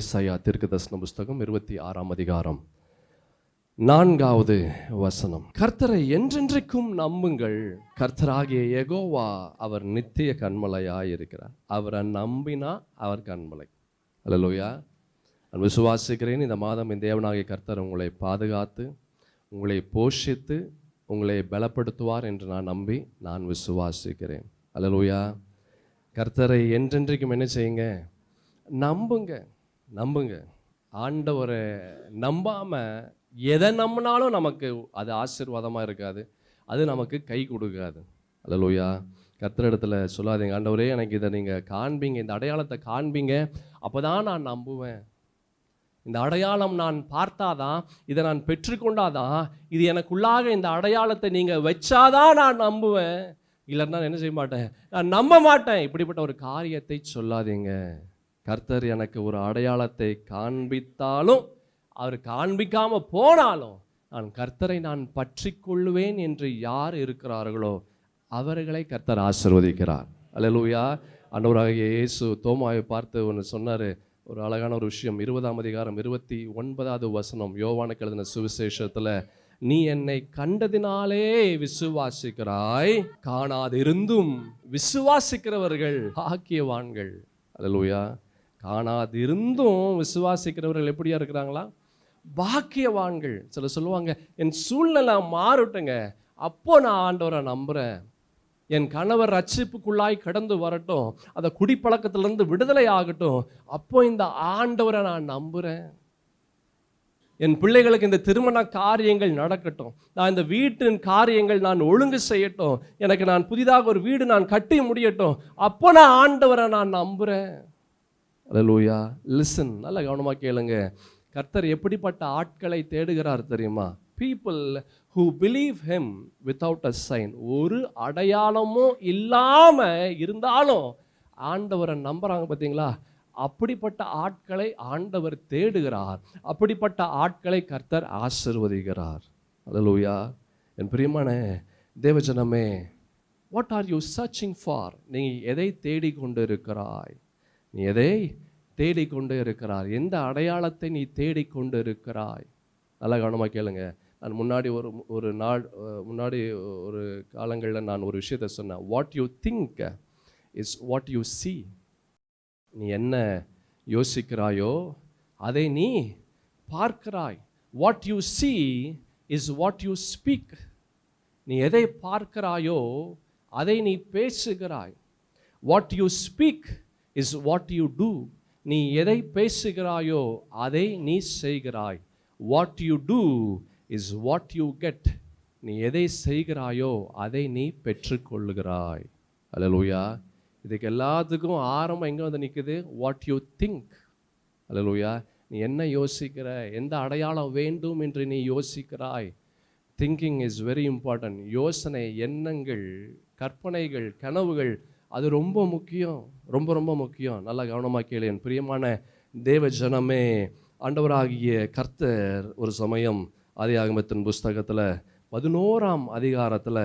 ஏசாயா தீர்க்கதரிசன புஸ்தகம் 26ஆம் அதிகாரம் 4வது வசனம். கர்த்தரை என்றென்றைக்கும் நம்புங்கள், கர்த்தராகிய யெகோவா அவர் நித்திய கன்மலையாய் இருக்கிறார். அவரை நம்பினா அவர் கன்மலை. அல்லேலூயா. நான் விசுவாசிக்கிறேன், இந்த மாதம் இந்த தேவனாகிய கர்த்தர் உங்களை பாதுகாத்து உங்களை போஷித்து உங்களை பலப்படுத்துவார் என்று நான் நம்பி நான் விசுவாசிக்கிறேன். அல்லேலூயா. கர்த்தரை என்றென்றைக்கும் என்ன செய்யுங்க? நம்புங்க. நம்புங்க. ஆண்டவரை நம்பாமல் எதை நம்பினாலும் நமக்கு அது ஆசீர்வாதமாக இருக்காது, அது நமக்கு கை கொடுக்காது. அல்லேலூயா. கர்த்தரிடத்தில் சொல்லாதீங்க, ஆண்டவரே எனக்கு இதை நீங்கள் காண்பீங்க, இந்த அடையாளத்தை காண்பீங்க, அப்போ தான் நான் நம்புவேன். இந்த அடையாளம் நான் பார்த்தாதான், இதை நான் பெற்றுக்கொண்டாதான், இது எனக்குள்ளாக இந்த அடையாளத்தை நீங்கள் வச்சாதான் நான் நம்புவேன், இல்லைன்னா என்ன செய்ய மாட்டேன், நான் நம்ப மாட்டேன். இப்படிப்பட்ட ஒரு காரியத்தை சொல்லாதீங்க. கர்த்தர் எனக்கு ஒரு அடையாளத்தை காண்பித்தாலும், அவர் காண்பிக்காமல் போனாலும், நான் கர்த்தரை நான் பற்றி கொள்வேன் என்று யார் இருக்கிறார்களோ அவர்களை கர்த்தர் ஆசீர்வதிக்கிறார். அல்லேலூயா. ஆண்டவராகிய இயேசு தோமாவை பார்த்து ஒன்று சொன்னார், ஒரு அழகான ஒரு விஷயம். 20ஆம் அதிகாரம் 29வது வசனம், யோவானுக்கு எழுதின சுவிசேஷத்தில், நீ என்னை கண்டதினாலே விசுவாசிக்கிறாய், காணாதிருந்தும் விசுவாசிக்கிறவர்கள் பாக்கியவான்கள். அல்லேலூயா. காணாதிருந்தும் விசுவாசிக்கிறவர்கள் எப்படியா இருக்கிறாங்களா? பாக்கியவான்கள். சில சொல்லுவாங்க, என் சூழ்நிலை மாறட்டுங்க, அப்போ நான் ஆண்டவரை நம்புகிறேன், என் கணவர் ரட்சிப்புக்குள்ளாய் கடந்து வரட்டும், அந்த குடிப்பழக்கத்திலிருந்து விடுதலை ஆகட்டும், அப்போ இந்த ஆண்டவரை நான் நம்புகிறேன், என் பிள்ளைகளுக்கு இந்த திருமண காரியங்கள் நடக்கட்டும், நான் இந்த வீட்டின் காரியங்கள் நான் ஒழுங்கு செய்யட்டும், எனக்கு நான் புதிதாக ஒரு வீடு நான் கட்டி முடியட்டும், அப்போ நான் ஆண்டவரை நான் நம்புகிறேன். அல்லேலூயா. லிசன், நல்ல கவனமாக கேளுங்க. கர்த்தர் எப்படிப்பட்ட ஆட்களை தேடுகிறார் தெரியுமா? People who believe him without a sign. ஒரு அடையாளமும் இல்லாமல் இருந்தாலும் ஆண்டவரை நம்புறாங்க பார்த்தீங்களா? அப்படிப்பட்ட ஆட்களை ஆண்டவர் தேடுகிறார். அப்படிப்பட்ட ஆட்களை கர்த்தர் ஆசீர்வதிக்கிறார். அல்லேலூயா. என் பிரியமான தேவஜனமே, what are you searching for? நீ எதை தேடிக்கொண்டு இருக்கிறாய்? நீ எதை தேடிக்கொண்டு இருக்கிறாய்? எந்த அடையாளத்தை நீ தேடிக்கொண்டு இருக்கிறாய்? நல்லா கவனமாக கேளுங்க. நான் முன்னாடி முன்னாடி ஒரு காலங்களில் நான் ஒரு விஷயத்தை சொன்னேன். What you think is what you see. நீ என்ன யோசிக்கிறாயோ அதை நீ பார்க்கிறாய். What you see is what you speak. நீ எதை பார்க்கிறாயோ அதை நீ பேசுகிறாய். What you speak is what you do. நீ எதை பேசுகிறாயோ அதை நீ செய்கிறாய். What you do is what you get. நீ எதை செய்கிறாயோ அதை நீ பெற்றுக்கொள்ளுகிறாய். அல்லேலூயா. இதுக்கு எல்லாத்துக்கும் ஆரம்பம் எங்கே வந்து நிற்குது? What you think. அல்லேலூயா. நீ என்ன யோசிக்கிற, எந்த அடையாளம் வேண்டும் என்று நீ யோசிக்கிறாய். Thinking is very important. யோசனை, எண்ணங்கள், கற்பனைகள், கனவுகள், அது ரொம்ப முக்கியம், ரொம்ப ரொம்ப முக்கியம். நல்லா கவனமாக கேளு என் பிரியமான தேவ ஜனமே. ஆண்டவராகிய கர்த்தர் ஒரு சமயம் ஆதியாகமத்தின் புஸ்தகத்தில் 11ஆம் அதிகாரத்தில்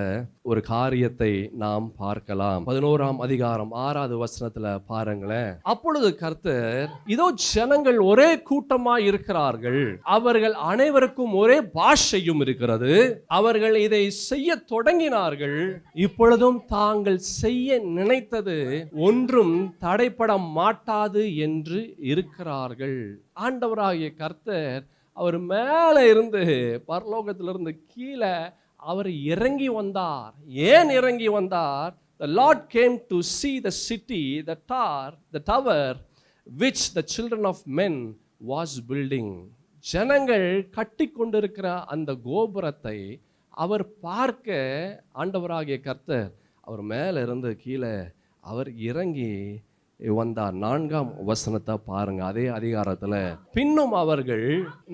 ஒரு காரியத்தை நாம் பார்க்கலாம். 11ஆம் அதிகாரம் 6வது வசனத்தில் பாருங்களேன். அப்பொழுது கர்த்தர், இதோ ஜனங்கள் ஒரே கூட்டமாய் இருக்கிறார்கள், அவர்கள் அனைவருக்கும் ஒரே பாஷையும் இருக்கிறது, அவர்கள் இதை செய்ய தொடங்கினார்கள், இப்பொழுதும் தாங்கள் செய்ய நினைத்தது ஒன்றும் தடைப்பட மாட்டாது என்று இருக்கிறார்கள். ஆண்டவராகிய கர்த்தர் அவர் மேலே இருந்து, பரலோகத்திலிருந்து கீழே அவர் இறங்கி வந்தார். ஏன் இறங்கி வந்தார்? The Lord came to see the city, the tower which the children of men was building. ஜனங்கள் கட்டி கொண்டிருக்கிற அந்த கோபுரத்தை அவர் பார்க்க ஆண்டவராகிய கர்த்தர் அவர் மேலே இருந்து கீழே அவர் இறங்கி வந்தார். 4ஆம் வசனத்தை பாருங்க. அதே அதிகாரத்தில், பின்னும் அவர்கள்,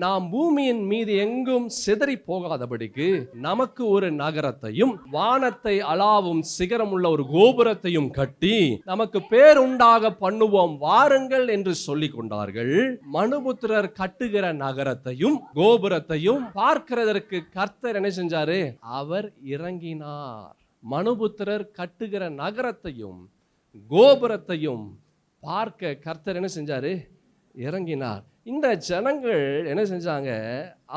நாம் பூமியின் மீது எங்கும் சிதறி போகாதபடிக்கு நமக்கு ஒரு நகரத்தையும் வானத்தை அளாவும் சிகரமுள்ள ஒரு கோபுரத்தையும் கட்டி நமக்கு பேருண்டாக பண்ணுவோம் வாருங்கள் என்று சொல்லிக் கொண்டார்கள். மனுபுத்திரர் கட்டுகிற நகரத்தையும் கோபுரத்தையும் பார்க்கிறதற்கு கர்த்தர் என்ன செஞ்சாரு? அவர் இறங்கினார். மனுபுத்திரர் கட்டுகிற நகரத்தையும் கோபுரத்தையும் பார்க்க கர்த்தர் என்ன செஞ்சாரு? இறங்கினார். இந்த ஜனங்கள் என்ன செஞ்சாங்க?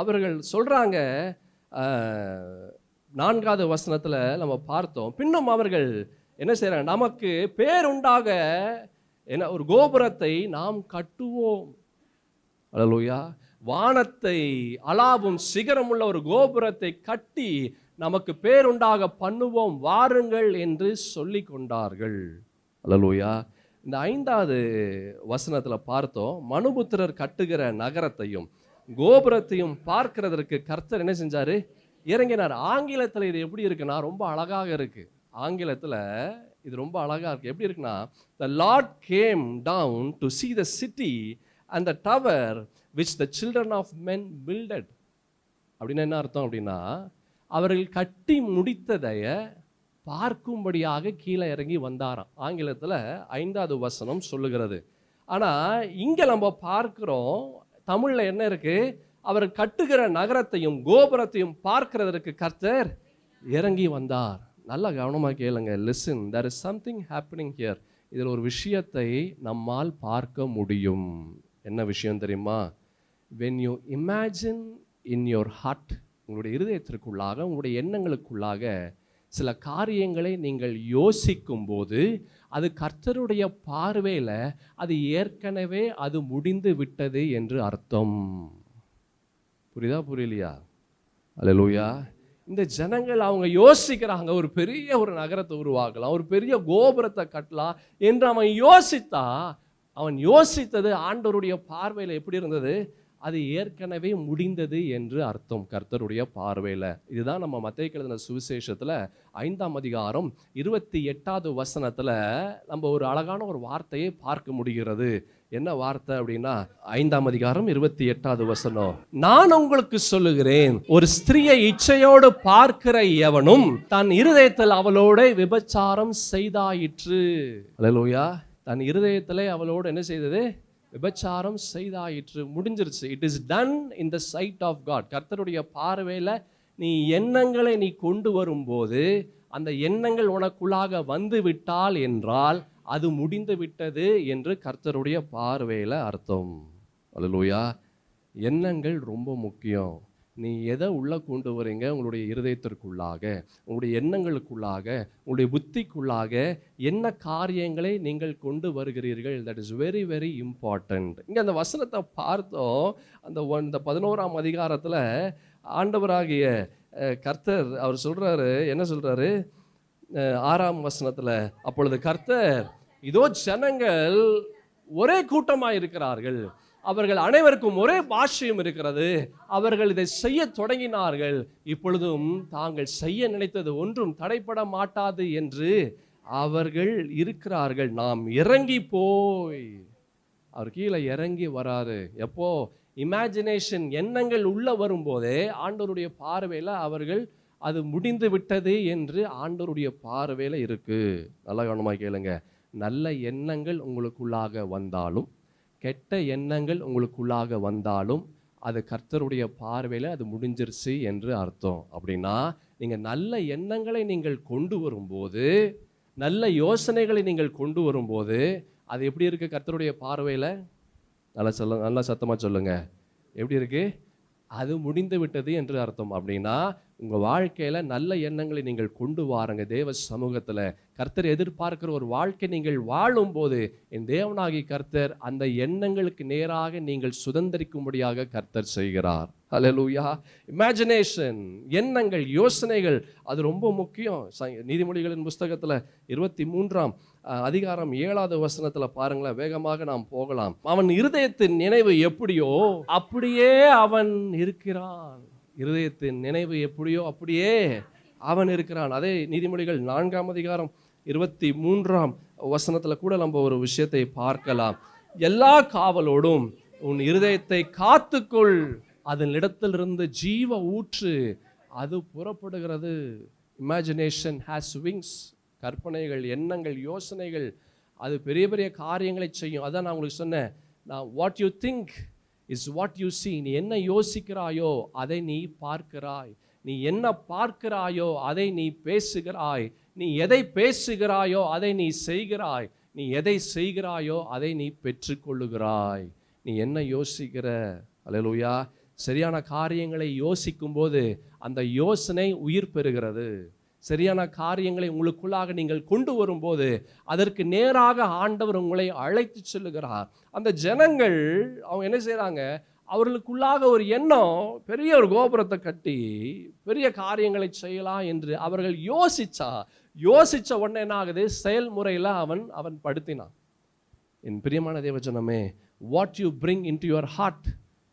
அவர்கள் சொல்றாங்க, 4வது வசனத்துல நம்ம பார்த்தோம், பின்னும் அவர்கள் என்ன செய்றாங்க? நமக்கு பேருண்டாக என்ன ஒரு கோபுரத்தை நாம் கட்டுவோம். அல்லேலூயா. வானத்தை அளாவும் சிகரமுள்ள ஒரு கோபுரத்தை கட்டி நமக்கு பேருண்டாக பண்ணுவோம் வாருங்கள் என்று சொல்லி கொண்டார்கள். அல்லேலூயா. இந்த 5வது வசனத்துல பார்த்தோம், மனுபுத்திரர் கட்டுகிற நகரத்தையும் கோபுரத்தையும் பார்க்கிறதற்கு கர்த்தர் என்ன செஞ்சாரு? இறங்கினார். ஆங்கிலத்தில் இது எப்படி இருக்குன்னா ரொம்ப அழகாக இருக்கு. ஆங்கிலத்தில் இது ரொம்ப அழகாக இருக்கு. எப்படி இருக்குன்னா, the Lord came down to see the city and the tower which the children of men builded. அப்படின்னு என்ன அர்த்தம் அப்படின்னா, அவர்கள் கட்டி முடித்ததை பார்க்கும்படியாக கீழே இறங்கி வந்தாராம். ஆங்கிலத்தில் 5வது வசனம் சொல்லுகிறது. ஆனால் இங்கே நம்ம பார்க்கிறோம், தமிழில் என்ன இருக்கு? அவர் கட்டுகிற நகரத்தையும் கோபுரத்தையும் பார்க்கிறதற்கு கர்த்தர் இறங்கி வந்தார். நல்லா கவனமாக கேளுங்க. Listen, there is something happening here. இதில் ஒரு விஷயத்தை நம்மால் பார்க்க முடியும். என்ன விஷயம் தெரியுமா? when you imagine in your heart, உங்களுடைய இருதயத்திற்குள்ளாக, உங்களுடைய எண்ணங்களுக்குள்ளாக சில காரியங்களை நீங்கள் யோசிக்கும் போது அது கர்த்தருடைய பார்வையில் அது ஏற்கனவே அது முடிந்து விட்டது என்று அர்த்தம். புரியுதா புரியலையா? அல்லேலூயா. இந்த ஜனங்கள் அவங்க யோசிக்கிறாங்க, ஒரு பெரிய ஒரு நகரத்தை உருவாக்கலாம், ஒரு பெரிய கோபுரத்தை கட்டலாம் என்று அவன் யோசித்தா, அவன் யோசித்தது ஆண்டவருடைய பார்வையில் எப்படி இருந்தது? அது ஏற்கனவே முடிந்தது என்று அர்த்தம் கர்த்தருடைய பார்வையில். இதுதான் நம்ம மத்தேயு எழுதின சுவிசேஷத்தில் 5ஆம் அதிகாரம் 28வது வசனத்தில் நம்ம ஒரு அழகான ஒரு வார்த்தையை பார்க்க முடிகிறது. என்ன வார்த்தை அப்படின்னா, 5ஆம் அதிகாரம் 28வது வசனம், நான் உங்களுக்கு சொல்லுகிறேன், ஒரு ஸ்திரியை இச்சையோடு பார்க்கிற எவனும் தன் இருதயத்தில் அவளோட விபச்சாரம் செய்தாயிற்று. அல்லேலூயா. தன் இருதயத்திலே அவளோடு என்ன செய்தது? விபச்சாரம் செய்தாயிற்று. முடிஞ்சிருச்சு. It is done in the sight of God. கர்த்தருடைய பார்வையில் நீ எண்ணங்களை நீ கொண்டு வரும்போது, அந்த எண்ணங்கள் உனக்குள்ளாக வந்து விட்டால் என்றால் அது முடிந்து விட்டது என்று கர்த்தருடைய பார்வையில் அர்த்தம். அல்லேலூயா. எண்ணங்கள் ரொம்ப முக்கியம். நீ எதை உள்ளே கொண்டு வரீங்க? உங்களுடைய இருதயத்திற்குள்ளாக, உங்களுடைய எண்ணங்களுக்குள்ளாக, உங்களுடைய புத்திக்குள்ளாக என்ன காரியங்களை நீங்கள் கொண்டு வருகிறீர்கள்? That is very very important. இங்கே அந்த வசனத்தை பார்த்தோம். அந்த 11ஆம் அதிகாரத்தில் ஆண்டவராகிய கர்த்தர் அவர் சொல்கிறாரு, என்ன சொல்கிறாரு? 6ஆம் வசனத்தில், அப்பொழுது கர்த்தர், இதோ ஜனங்கள் ஒரே கூட்டமாக இருக்கிறார்கள், அவர்கள் அனைவருக்கும் ஒரே பாஷையும் இருக்கிறது, அவர்கள் இதை செய்ய தொடங்கினார்கள், இப்பொழுதும் தாங்கள் செய்ய நினைத்தது ஒன்றும் தடைப்பட மாட்டாது என்று அவர்கள் இருக்கிறார்கள். நாம் இறங்கி போய், அவர் கீழே இறங்கி வராரு. எப்போ? இமேஜினேஷன், எண்ணங்கள் உள்ள வரும்போதே ஆண்டவருடைய பார்வையில் அவர்கள் அது முடிந்து விட்டது என்று ஆண்டவருடைய பார்வையில் இருக்கு. நல்லா கவனமாக கேளுங்க. நல்ல எண்ணங்கள் உங்களுக்குள்ளாக வந்தாலும் கெட்ட எண்ணங்கள் உங்களுக்குள்ளாக வந்தாலும் அது கர்த்தருடைய பார்வையில் அது முடிஞ்சிருச்சு என்று அர்த்தம். அப்படின்னா நீங்கள் நல்ல எண்ணங்களை நீங்கள் கொண்டு வரும்போது, நல்ல யோசனைகளை நீங்கள் கொண்டு வரும்போது அது எப்படி இருக்குது கர்த்தருடைய பார்வையில்? நல்லா சத்தமாக சொல்லுங்க. எப்படி இருக்குது? அது முடிந்து விட்டது என்று அர்த்தம். அப்படின்னா உங்கள் வாழ்க்கையில் நல்ல எண்ணங்களை நீங்கள் கொண்டு வாருங்க. தேவ சமூகத்தில் கர்த்தர் எதிர்பார்க்கிற ஒரு வாழ்க்கை நீங்கள் வாழும்போது என் தேவனாகி கர்த்தர் அந்த எண்ணங்களுக்கு நேராக நீங்கள் சுதந்திரிக்கும்படியாக கர்த்தர் செய்கிறார். அல்லேலூயா. இமேஜினேஷன், எண்ணங்கள், யோசனைகள் அது ரொம்ப முக்கியம். நீதிமொழிகளின் புஸ்தகத்தில் 23ஆம் அதிகாரம் 7வது வசனத்தில் பாருங்களேன். வேகமாக நாம் போகலாம். அவன் இருதயத்தின் நினைவு எப்படியோ அப்படியே அவன் இருக்கிறான். இருதயத்தின் நினைவு எப்படியோ அப்படியே அவன் இருக்கிறான். அதே நீதிமொழிகள் 4ஆம் அதிகாரம் 23ஆம் வசனத்தில் கூட நம்ம ஒரு விஷயத்தை பார்க்கலாம். எல்லா காவலோடும் உன் இருதயத்தை காத்துக்கொள், அதன் இடத்திலிருந்து ஜீவ ஊற்று அது புறப்படுகிறது. Imagination has wings. கற்பனைகள், எண்ணங்கள், யோசனைகள் அது பெரிய பெரிய காரியங்களை செய்யும். அதான் நான் உங்களுக்கு சொன்னேன், நான் what you think is what you see. நீ என்ன யோசிக்கிறாயோ அதை நீ பார்க்கிறாய், நீ என்ன பார்க்கிறாயோ அதை நீ பேசுகிறாய், நீ எதை பேசுகிறாயோ அதை நீ செய்கிறாய், நீ எதை செய்கிறாயோ அதை நீ பெற்றுக்கொள்ளுகிறாய். நீ என்ன யோசிக்கிற. அல்லேலூயா. சரியான காரியங்களை யோசிக்கும் போது அந்த யோசனை உயிர் பெறுகிறது. சரியான காரியங்களை உங்களுக்குள்ளாக நீங்கள் கொண்டு வரும்போது அதற்கு நேராக ஆண்டவர் உங்களை அழைத்து செல்லுகிறார். அந்த ஜனங்கள் அவங்க என்ன செய்கிறாங்க, அவர்களுக்குள்ளாக ஒரு எண்ணம், பெரிய ஒரு கோபுரத்தை கட்டி பெரிய காரியங்களை செய்யலாம் என்று அவர்கள் யோசிச்ச உடனே என்ன ஆகுது, செயல்முறையில் அவன் படுத்தினான். என் பிரியமான தேவஜனமே, what you bring into your heart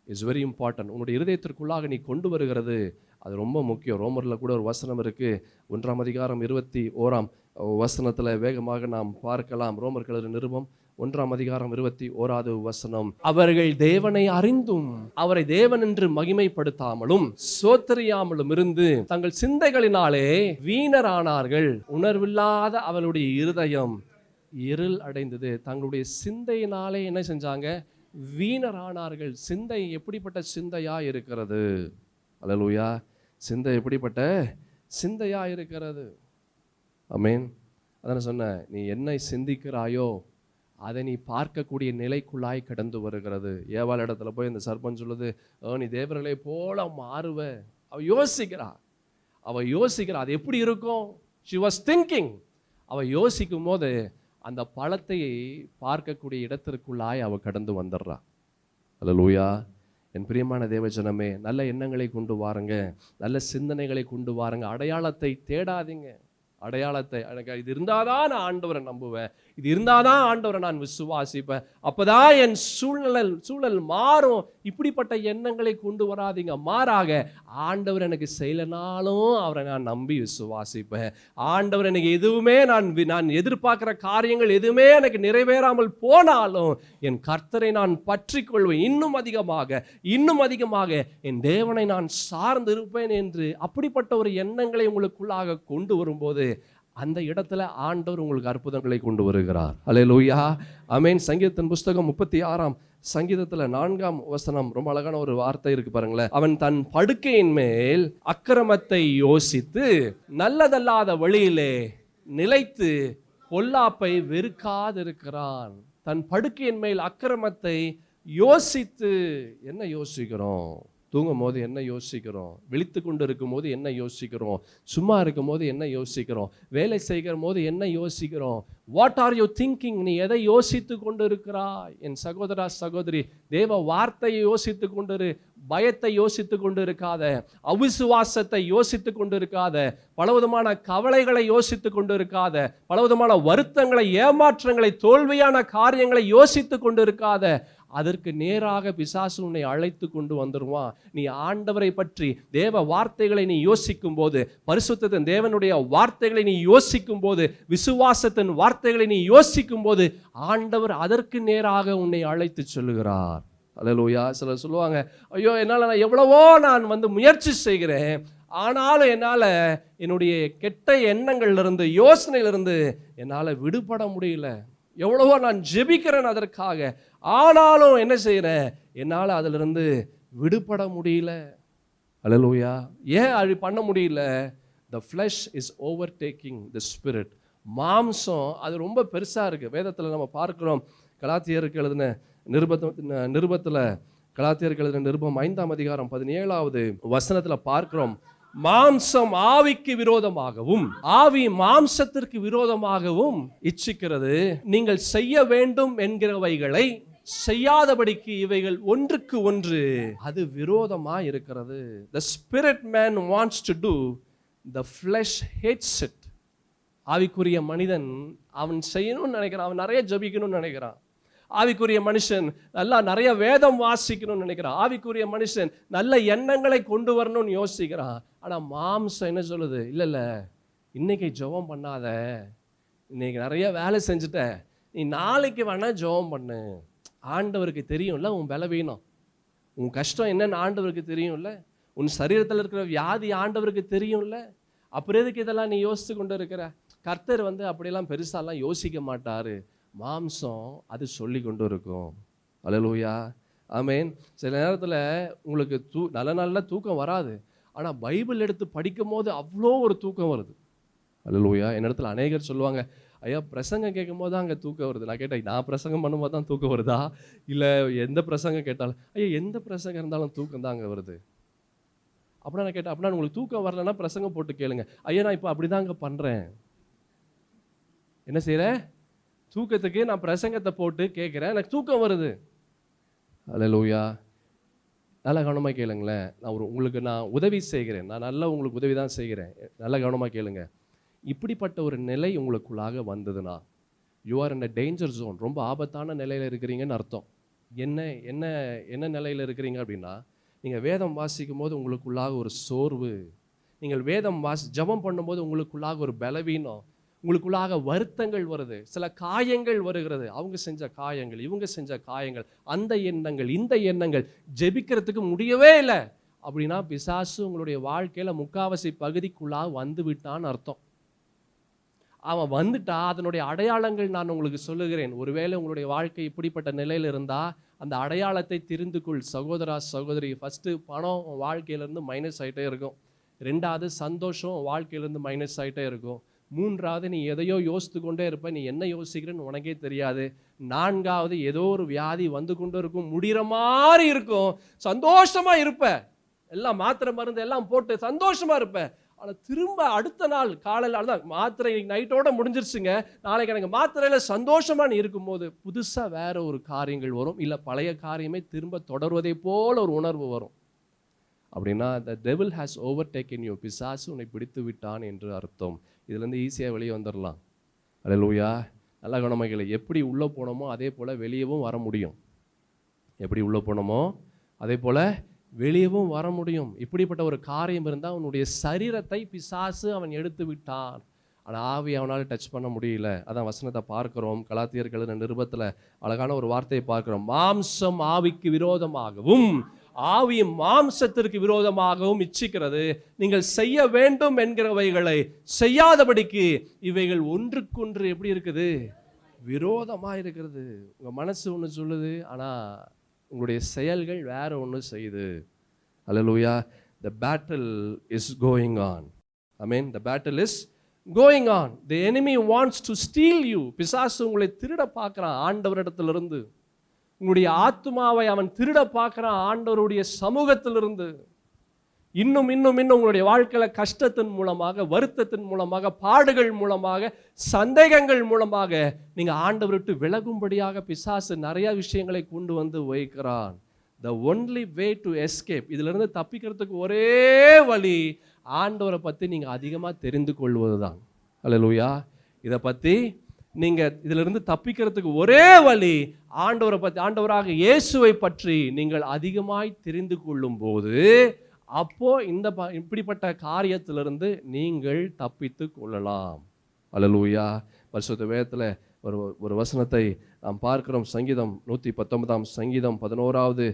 is very important. உன்னுடைய இருதயத்திற்குள்ளாக நீ கொண்டு வருகிறது அது ரொம்ப முக்கியம். ரோமரில் கூட ஒரு வசனம் இருக்குது, 1ஆம் அதிகாரம் 21ஆம் வசனத்தில் வேகமாக நாம் பார்க்கலாம். ரோமர் எழுதின நிருபம் 1ஆம் அதிகாரம் 21வது வசனம். அவர்கள் தேவனை அறிந்தும் அவரை தேவன் என்று மகிமைப்படுத்தாமலும் சோத்தரியாமலும் இருந்து தங்கள் சிந்தைகளினாலே வீணரானார்கள். உணர்வில்லாத அவளுடைய இருதயம் இருள் அடைந்தது. தங்களுடைய சிந்தையினாலே என்ன செஞ்சாங்க, வீணரானார்கள். சிந்தை எப்படிப்பட்ட சிந்தையா இருக்கிறது. அல்லேலூயா. சிந்தை எப்படிப்பட்ட சிந்தையா இருக்கிறது. ஆமென். அதான் சொன்னேன், நீ என்ன சிந்திக்கிறாயோ அதை நீ பார்க்கக்கூடிய நிலைக்குள்ளாய் கடந்து வருகிறது. ஏவாள் இடத்துல போய் இந்த சர்ப்பம் சொல்லுது, நீ தேவர்களை போல மாறுவ. அவள் யோசிக்கிறா அது எப்படி இருக்கும். she was thinking. அவள் யோசிக்கும் போது அந்த பழத்தை பார்க்கக்கூடிய இடத்திற்குள்ளாய் அவள் கடந்து வந்துடுறா. அல்லேலூயா. என் பிரியமான தேவஜனமே, நல்ல எண்ணங்களை கொண்டு வாருங்க, நல்ல சிந்தனைகளை கொண்டு வாருங்க. அடையாளத்தை தேடாதீங்க. அடையாளத்தை இது இருந்தாதான் நான் ஆண்டவரை நம்புவேன், இது இருந்தாதான் ஆண்டவரை நான் விசுவாசிப்பேன், அப்பதான் என் சூழல் மாறும். இப்படிப்பட்ட எண்ணங்களை கொண்டு வராதீங்க. மாறாக ஆண்டவர் எனக்கு செய்யலனாலும் அவரை நான் நம்பி விசுவாசிப்பேன். ஆண்டவர் எனக்கு எதுவுமே நான் எதிர்பார்க்கிற காரியங்கள் எதுவுமே எனக்கு நிறைவேறாமல் போனாலும் என் கர்த்தரை நான் பற்றி கொள்வேன். இன்னும் அதிகமாக என் தேவனை நான் சார்ந்து இருப்பேன் என்று அப்படிப்பட்ட ஒரு எண்ணங்களை உங்களுக்குள்ளாக கொண்டு வரும்போது அந்த இடத்துல ஆண்டவர் உங்களுக்கு அற்புதங்களை கொண்டு வருகிறார். அல்லேலூயா. ஆமென். சங்கீதத்தின் புஸ்தகம் 36ஆம் சங்கீதத்துல 4ஆம் வசனம் ரொம்ப அழகான ஒரு வார்த்தை இருக்கு பாருங்களேன். அவன் தன் படுக்கையின் மேல் அக்கிரமத்தை யோசித்து நல்லதல்லாத வழியிலே நிலைத்து பொல்லாப்பை வெறுக்காதிருக்கிறான். தன் படுக்கையின் மேல் அக்கிரமத்தை யோசித்து. என்ன யோசிக்கிறோம்? தூங்கும் போது என்ன யோசிக்கிறோம்? விழித்து கொண்டு இருக்கும் போது என்ன யோசிக்கிறோம்? சும்மா இருக்கும் போது என்ன யோசிக்கிறோம்? வேலை செய்கிற போது என்ன யோசிக்கிறோம்? What are you thinking? நீ எதை யோசித்து கொண்டு இருக்கிறாய்? என் சகோதரா சகோதரி, தேவ வார்த்தையை யோசித்து கொண்டிரு. பயத்தை யோசித்து கொண்டு இருக்காத, அவிசுவாசத்தை யோசித்து கொண்டு இருக்காத, பலவிதமான கவலைகளை யோசித்து கொண்டு இருக்காத, பலவிதமான வருத்தங்களை, ஏமாற்றங்களை, தோல்வியான காரியங்களை யோசித்து கொண்டு இருக்காத. அதற்கு நேராக பிசாசு உன்னை அழைத்து கொண்டு வந்துருவான். நீ ஆண்டவரை பற்றி தேவ வார்த்தைகளை நீ யோசிக்கும் போது, பரிசுத்தத்தின் தேவனுடைய வார்த்தைகளை நீ யோசிக்கும் போது, விசுவாசத்தின் வார்த்தைகளை நீ யோசிக்கும் போது ஆண்டவர் அதற்கு நேராக உன்னை அழைத்து சொல்லுகிறார். அல்லேலூயா. சிலர் சொல்லுவாங்க, ஐயோ என்னால் நான் எவ்வளவோ முயற்சி செய்கிறேன், ஆனாலும் என்னால் என்னுடைய கெட்ட எண்ணங்கள்லேருந்து யோசனையிலிருந்து என்னால் விடுபட முடியல. எவ்வளவோ நான் ஜெபிக்கிறேன் அதற்காக, ஆனாலும் என்ன செய்கிறேன், என்னால் அதிலிருந்து விடுபட முடியல. அல்லேலூயா. ஏன் அது பண்ண முடியல? The flesh is overtaking the spirit. மாம்சம் அது ரொம்ப பெருசாக இருக்குது. வேதத்தில் நம்ம பார்க்கிறோம். கலாத்தியருக்கு எழுதின நிருபத்தில் கலாத்தியருக்கு எழுதின நிருபம் 5ஆம் அதிகாரம் 17வது வசனத்தில் பார்க்கிறோம், மாம்சம் ஆவிக்கு விரோதமாகவும் ஆவி மாம்சத்திற்கு விரோதமாகவும் இச்சிக்கிறது. நீங்கள் செய்ய வேண்டும் என்கிறவைகளை செய்யாதபடிக்கு இவைகள் ஒன்றுக்கு ஒன்று அது விரோதமா இருக்கிறது. The spirit man wants to do, the flesh hates it. ஆவிக்குரிய மனிதன் அவன் செய்யணும்னு நினைக்கிறான், அவன் நிறைய ஜபிக்கணும்னு நினைக்கிறான். ஆவிக்குரிய மனுஷன் நல்லா நிறைய வேதம் வாசிக்கணும்னு நினைக்கிறான். ஆவிக்குரிய மனுஷன் நல்ல எண்ணங்களை கொண்டு வரணும்னு யோசிக்கிறான். ஆனால் மாம்சம் என்ன சொல்லுது? இல்லை இன்னைக்கு ஜெபம் பண்ணாத, இன்னைக்கு நிறைய வேலை செஞ்சுட்ட, நீ நாளைக்கு வேணா ஜெபம் பண்ணு. ஆண்டவருக்கு தெரியும்ல உன் பலவீனம், உன் கஷ்டம் என்னன்னு ஆண்டவருக்கு தெரியும்ல, உன் சரீரத்தில் இருக்கிற வியாதி ஆண்டவருக்கு தெரியும்ல, அப்புறம் எதுக்கு இதெல்லாம் நீ யோசித்து கொண்டு இருக்கிற? கர்த்தர் அப்படியெல்லாம் பெருசாலாம் யோசிக்க மாட்டார். மாம்சம் அது சொல்லி கொண்டு இருக்கும். அல்லேலூயா. ஆமென். சில நேரத்தில் உங்களுக்கு நல்ல தூக்கம் வராது, ஆனால் பைபிள் எடுத்து படிக்கும் போது அவ்வளோ ஒரு தூக்கம் வருது. அல்லேலூயா. என் இடத்துல அநேகர் சொல்லுவாங்க, ஐயா பிரசங்கம் கேட்கும் போது தான் அங்கே தூக்கம் வருது. நான் கேட்டேன், நான் பிரசங்கம் பண்ணும்போது தான் தூக்கம் வருதா, இல்லை எந்த பிரசங்கம் கேட்டாலும்? ஐயா எந்த பிரசங்கம் இருந்தாலும் தூக்கம் தான் அங்கே வருது. அப்படின்னா நான் கேட்டேன், அப்படின்னா உங்களுக்கு தூக்கம் வரலன்னா பிரசங்கம் போட்டு கேளுங்க. ஐயா நான் இப்போ அப்படிதாங்க பண்ணுறேன். என்ன செய்கிறேன்? தூக்கத்துக்கு நான் பிரசங்கத்தை போட்டு கேட்குறேன், எனக்கு தூக்கம் வருது. அல்லேலூயா. நல்லா கவனமாக கேளுங்களேன். உங்களுக்கு நான் உதவி செய்கிறேன், நான் நல்லா உங்களுக்கு உதவி தான் செய்கிறேன். நல்லா கவனமாக கேளுங்க. இப்படிப்பட்ட ஒரு நிலை உங்களுக்குள்ளாக வந்ததுன்னா you are in a danger zone. ரொம்ப ஆபத்தான நிலையில் இருக்கிறீங்கன்னு அர்த்தம். என்ன என்ன என்ன நிலையில் இருக்கிறீங்க அப்படின்னா, நீங்கள் வேதம் வாசிக்கும் போது உங்களுக்குள்ளாக ஒரு சோர்வு, நீங்கள் வேதம் ஜெபம் பண்ணும்போது உங்களுக்குள்ளாக ஒரு பலவீனம், உங்களுக்குள்ளாக வருத்தங்கள் வருது, சில காயங்கள் வருகிறது. அவங்க செஞ்ச காயங்கள், இவங்க செஞ்ச காயங்கள், அந்த எண்ணங்கள், இந்த எண்ணங்கள், ஜெபிக்கிறதுக்கு முடியவே இல்லை அப்படின்னா பிசாசு உங்களுடைய வாழ்க்கையில் முக்காவாசி பகுதிக்குள்ளாக வந்து விட்டான்னு அர்த்தம். அவன் வந்துட்டா அதனுடைய அடையாளங்கள் நான் உங்களுக்கு சொல்லுகிறேன். ஒருவேளை உங்களுடைய வாழ்க்கை இப்படிப்பட்ட நிலையில் இருந்தால் அந்த அடையாளத்தை தெரிந்து கொள் சகோதரா சகோதரி. ஃபஸ்ட்டு பணம் வாழ்க்கையிலேருந்து மைனஸ் ஆகிட்டே இருக்கும். 2வது சந்தோஷம் வாழ்க்கையிலேருந்து மைனஸ் ஆகிட்டே இருக்கும். 3வது நீ எதையோ யோசித்து கொண்டே இருப்ப, நீ என்ன யோசிக்கிறேன்னு உனக்கே தெரியாது. 4வது ஏதோ ஒரு வியாதி வந்து கொண்டு இருக்கும், முடிகிற மாதிரி இருக்கும், சந்தோஷமா இருப்ப, எல்லாம் மாத்திரை மருந்து எல்லாம் போட்டு சந்தோஷமா இருப்ப. ஆனால் திரும்ப அடுத்த நாள் காலையில் அதான் மாத்திரை நைட்டோட முடிஞ்சிருச்சுங்க, நாளைக்கு எனக்கு மாத்திரையில சந்தோஷமா நீ இருக்கும்போது புதுசா வேற ஒரு காரியங்கள் வரும், இல்லை பழைய காரியமே திரும்ப தொடர்வதை போல ஒரு உணர்வு வரும். அப்படின்னா the devil has overtaken you, பிசாசு உன்னை பிடித்து விட்டான் என்று அர்த்தம். இதுலேருந்து ஈஸியாக வெளியே வந்துடலாம். அல்லேலூயா. நல்ல கவனமாக, எப்படி உள்ளே போனோமோ அதே போல் வெளியவும் வர முடியும். எப்படி உள்ளே போனோமோ அதே போல் வெளியவும் வர முடியும். இப்படிப்பட்ட ஒரு காரியம் இருந்தால் அவனுடைய சரீரத்தை பிசாசு அவன் எடுத்து விட்டான், ஆனால் ஆவி அவனால் டச் பண்ண முடியல. அதான் வசனத்தை பார்க்கிறோம். கலாத்தியர்கள் நிருபத்தில் அழகான ஒரு வார்த்தையை பார்க்கிறோம். மாம்சம் ஆவிக்கு விரோதமாகவும் ஆவியும் மாம்சத்திற்கு விரோதமாகவும் இச்சிக்கிறது, நீங்கள் செய்ய வேண்டும் என்கிறவைகளை செய்யாதபடிக்கு இவைகள் ஒன்றுக்கொன்று எப்படி இருக்குது? விரோதமாக இருக்கிறது. உங்கள் மனசு ஒன்று சொல்லுது, ஆனால் உங்களுடைய செயல்கள் வேற ஒன்று செய்யுது. அல்லேலூயா. The battle is going on. Amen. The battle is going on. The enemy wants to steal you. பிசாசு உங்களை திருட பார்க்குறான் ஆண்டவரிடத்திலிருந்து. உங்களுடைய ஆத்துமாவை அவன் திருட பார்க்குறான் ஆண்டவருடைய சமூகத்திலிருந்து. இன்னும் இன்னும் இன்னும் உங்களுடைய வாழ்க்கையில் கஷ்டத்தின் மூலமாக, வருத்தத்தின் மூலமாக, பாடுகள் மூலமாக, சந்தேகங்கள் மூலமாக நீங்கள் ஆண்டவரை விட்டு விலகும்படியாக பிசாசு நிறைய விஷயங்களை கொண்டு வந்து வைக்கிறான். The only way to escape, இதிலிருந்து தப்பிக்கிறதுக்கு ஒரே வழி ஆண்டவரை பற்றி நீங்கள் அதிகமாக தெரிந்து கொள்வது தான். அல்லேலூயா. இதை பற்றி நீங்கள் இதிலிருந்து தப்பிக்கிறதுக்கு ஒரே வழி ஆண்டவரை பற்றி, ஆண்டவராக இயேசுவை பற்றி நீங்கள் அதிகமாய் தெரிந்து கொள்ளும் போது அப்போ இப்படிப்பட்ட காரியத்திலிருந்து நீங்கள் தப்பித்து கொள்ளலாம். அல்லேலூயா. பரிசுத்த வேதத்தில் ஒரு வசனத்தை நாம் பார்க்கிறோம். சங்கீதம் 119 சங்கீதம் 11வது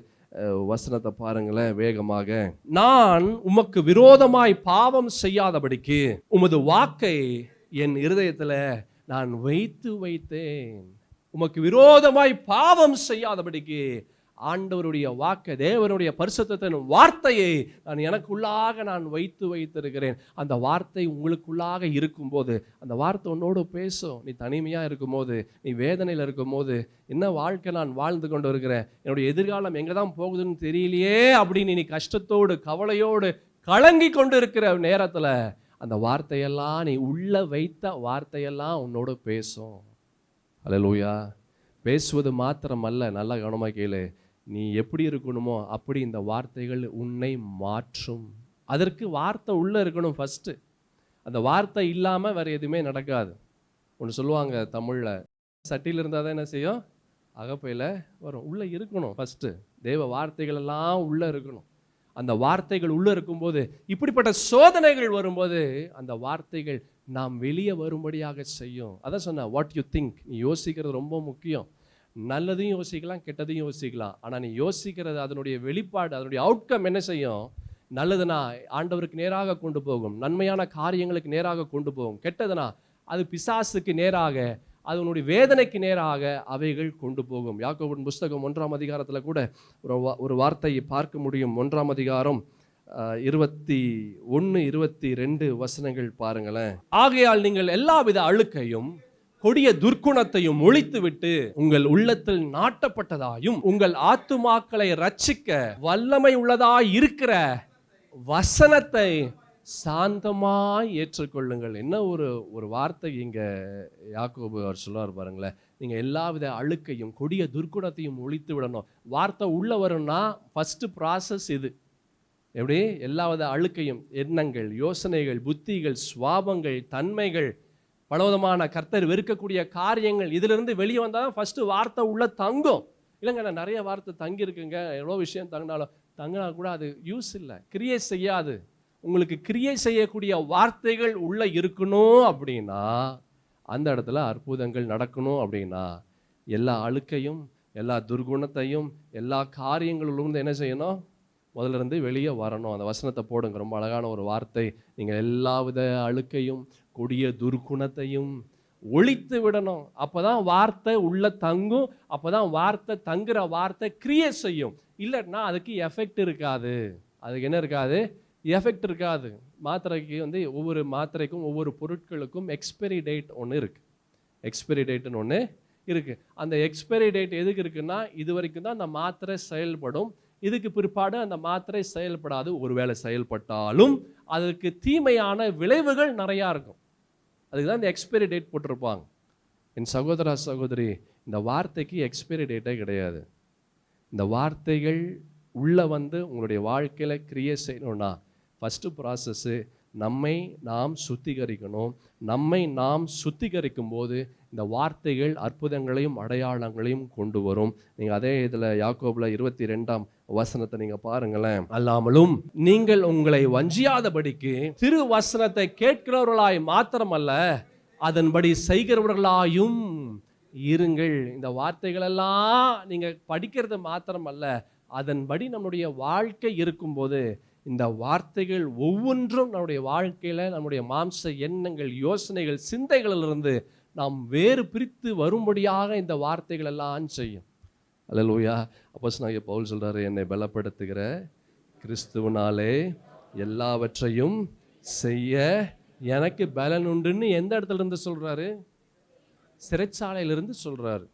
வசனத்தை பாருங்களேன் வேகமாக. நான் உமக்கு விரோதமாய் பாவம் செய்யாதபடிக்கு உமது வாக்கை என் இருதயத்தில் நான் வைத்தேன். உமக்கு விரோதமாய் பாவம் செய்யாதபடிக்கு ஆண்டவருடைய வாக்கை, தேவனுடைய பரிசுத்தத்தின் வார்த்தையை நான் எனக்குள்ளாக நான் வைத்திருக்கிறேன். அந்த வார்த்தை உங்களுக்குள்ளாக இருக்கும்போது அந்த வார்த்தை உன்னோடு பேசும். நீ தனிமையாக இருக்கும்போது, நீ வேதனையில் இருக்கும்போது, என்ன வாழ்க்கை நான் வாழ்ந்து கொண்டு இருக்கிறேன், என்னுடைய எதிர்காலம் எங்கே தான் போகுதுன்னு தெரியலையே அப்படின்னு நீ கஷ்டத்தோடு கவலையோடு கலங்கி கொண்டு இருக்கிற நேரத்தில் அந்த வார்த்தையெல்லாம், நீ உள்ள வைத்த வார்த்தையெல்லாம் உன்னோடு பேசும். அல்லேலூயா. பேசுவது மாத்திரம் அல்ல, நல்லா கவனமாக கேளு, நீ எப்படி இருக்கணுமோ அப்படி இந்த வார்த்தைகள் உன்னை மாற்றும். அதற்கு வார்த்தை உள்ளே இருக்கணும் ஃபஸ்ட்டு. அந்த வார்த்தை இல்லாமல் வேறு எதுவுமே நடக்காது. ஒன்று சொல்லுவாங்க தமிழில், சட்டியில் இருந்தால் தான் என்ன செய்யும், அகப்பையில் வரும். உள்ளே இருக்கணும் ஃபஸ்ட்டு. தேவ வார்த்தைகள் எல்லாம் உள்ளே இருக்கணும். அந்த வார்த்தைகள் உள்ளே இருக்கும்போது, இப்படிப்பட்ட சோதனைகள் வரும்போது அந்த வார்த்தைகள் நாம் வெளியே வரும்படியாக செய்யும். அதான் சொன்னேன், வாட் யூ திங்க். நீ யோசிக்கிறது ரொம்ப முக்கியம். நல்லதையும் யோசிக்கலாம், கெட்டதையும் யோசிக்கலாம். ஆனால் நீ யோசிக்கிறது, அதனுடைய வெளிப்பாடு, அதனுடைய அவுட்கம் என்ன செய்யும்? நல்லதுனா ஆண்டவருக்கு நேராக கொண்டு போகும், நன்மையான காரியங்களுக்கு நேராக கொண்டு போகும். கெட்டதுனா அது பிசாசுக்கு நேராக, அதனுடைய வேதனைக்கு நேராக அவைகள் கொண்டு போகும். யாக்கோபின் புஸ்தகம் 1ஆம் அதிகாரத்தில் கூட ஒரு வார்த்தையை பார்க்க முடியும். 1ஆம் அதிகாரம் 21, 22 வசனங்கள் பாருங்களேன். ஆகையால் நீங்கள் எல்லாவித அழுக்கையும் கொடிய துர்க்குணத்தையும் ஒழித்துவிட்டு உங்கள் உள்ளத்தில் நாட்டப்பட்டதாயும் உங்கள் ஆத்துமாக்களை ரட்சிக்க வல்லமை உள்ளதாய் இருக்கிற வசனத்தை சாந்தமாய் ஏற்றுக்கொள்ளுங்கள். என்ன ஒரு வார்த்தை இங்க யாக்கோபு அவர் சொல்லுவார் பாருங்களேன். நீங்க எல்லாவித அழுக்கையும் கொடிய துர்க்குணத்தையும் ஒழித்து விடணும். வார்த்தை உள்ள வரும்னா ஃபர்ஸ்ட் ப்ராசஸ் இது. எப்படி? எல்லாவித அழுக்கையும், எண்ணங்கள், யோசனைகள், புத்திகள், சுவாபங்கள், தன்மைகள், பலவிதமான கர்த்தர் வெறுக்கக்கூடிய காரியங்கள், இதிலிருந்து வெளியே வந்தால் ஃபர்ஸ்ட் வார்த்தை உள்ள தங்கும். இல்லைங்க, நான் நிறைய வார்த்தை தங்கி இருக்குங்க, எவ்வளோ விஷயம் தங்கினா கூட அது யூஸ் இல்லை, கிரியை செய்யாது. உங்களுக்கு கிரியை செய்யக்கூடிய வார்த்தைகள் உள்ள இருக்கணும் அப்படின்னா, அந்த இடத்துல அற்புதங்கள் நடக்கணும் அப்படின்னா, எல்லா அழுக்கையும், எல்லா துர்குணத்தையும், எல்லா காரியங்களிலிருந்து என்ன செய்யணும்? முதல்ல இருந்து வெளியே வரணும். அந்த வசனத்தை போடுங்க, ரொம்ப அழகான ஒரு வார்த்தை. நீங்கள் எல்லாவித அழுக்கையும் கொடிய துர்குணத்தையும் ஒழித்து விடணும். அப்போதான் வார்த்தை உள்ள தங்கும். அப்போதான் வார்த்தை தங்குற வார்த்தை கிரியை செய்யும். இல்லைன்னா அதுக்கு எஃபெக்ட் இருக்காது. அதுக்கு என்ன இருக்காது? எஃபெக்ட் இருக்காது. மாத்திரைக்கு ஒவ்வொரு மாத்திரைக்கும் ஒவ்வொரு பொருட்களுக்கும் எக்ஸ்பைரி டேட் ஒன்று இருக்குது. எக்ஸ்பைரி டேட்டுன்னு ஒன்று இருக்குது. அந்த எக்ஸ்பைரி டேட் எதுக்கு இருக்குன்னா, இது வரைக்கும் தான் அந்த மாத்திரை செயல்படும். இதுக்கு பிற்பாடு அந்த மாத்திரை செயல்படாது. ஒருவேளை செயல்பட்டாலும் அதுக்கு தீமையான விளைவுகள் நிறையா இருக்கும். அதுக்கு தான் இந்த எக்ஸ்பைரி டேட் போட்டிருப்பாங்க. என் சகோதரா சகோதரி, இந்த வார்த்தைக்கு எக்ஸ்பைரி டேட்டே கிடையாது. இந்த வார்த்தைகள் உள்ள உங்களுடைய வாழ்க்கையில் கிரியை செய்யணும்னா ஃபஸ்ட்டு ப்ராசஸ்ஸு நம்மை நாம் சுத்திகரிக்கணும். நம்மை நாம் சுத்திகரிக்கும் போது இந்த வார்த்தைகள் அற்புதங்களையும் அடையாளங்களையும் கொண்டு வரும். நீங்கள் அதே இதில் யாக்கோபில் 22ஆம் வசனத்தை நீங்கள் பாருங்களேன். அல்லாமலும் நீங்கள் உங்களை வஞ்சியாதபடிக்கு திரு வசனத்தை கேட்கிறவர்களாய் மாத்திரமல்ல, அதன்படி செய்கிறவர்களாயும் இருங்கள். இந்த வார்த்தைகளெல்லாம் நீங்கள் படிக்கிறது மாத்திரமல்ல, அதன்படி நம்முடைய வாழ்க்கை இருக்கும்போது இந்த வார்த்தைகள் ஒவ்வொன்றும் நம்முடைய வாழ்க்கையில் நம்முடைய மாம்ச எண்ணங்கள், யோசனைகள், சிந்தைகளிலிருந்து நாம் வேறு பிரித்து வரும்படியாக இந்த வார்த்தைகள் எல்லாம் செய்யும். அல்லேலூயா. அப்போஸ்தலனாகிய பவுல் சொல்றாரு, என்னை பலப்படுத்துகிற கிறிஸ்துவினாலே எல்லாவற்றையும் செய்ய எனக்கு பலன் உண்டுன்னு எந்த இடத்துல இருந்து சொல்றாரு? சிறைச்சாலையிலிருந்து சொல்றாரு.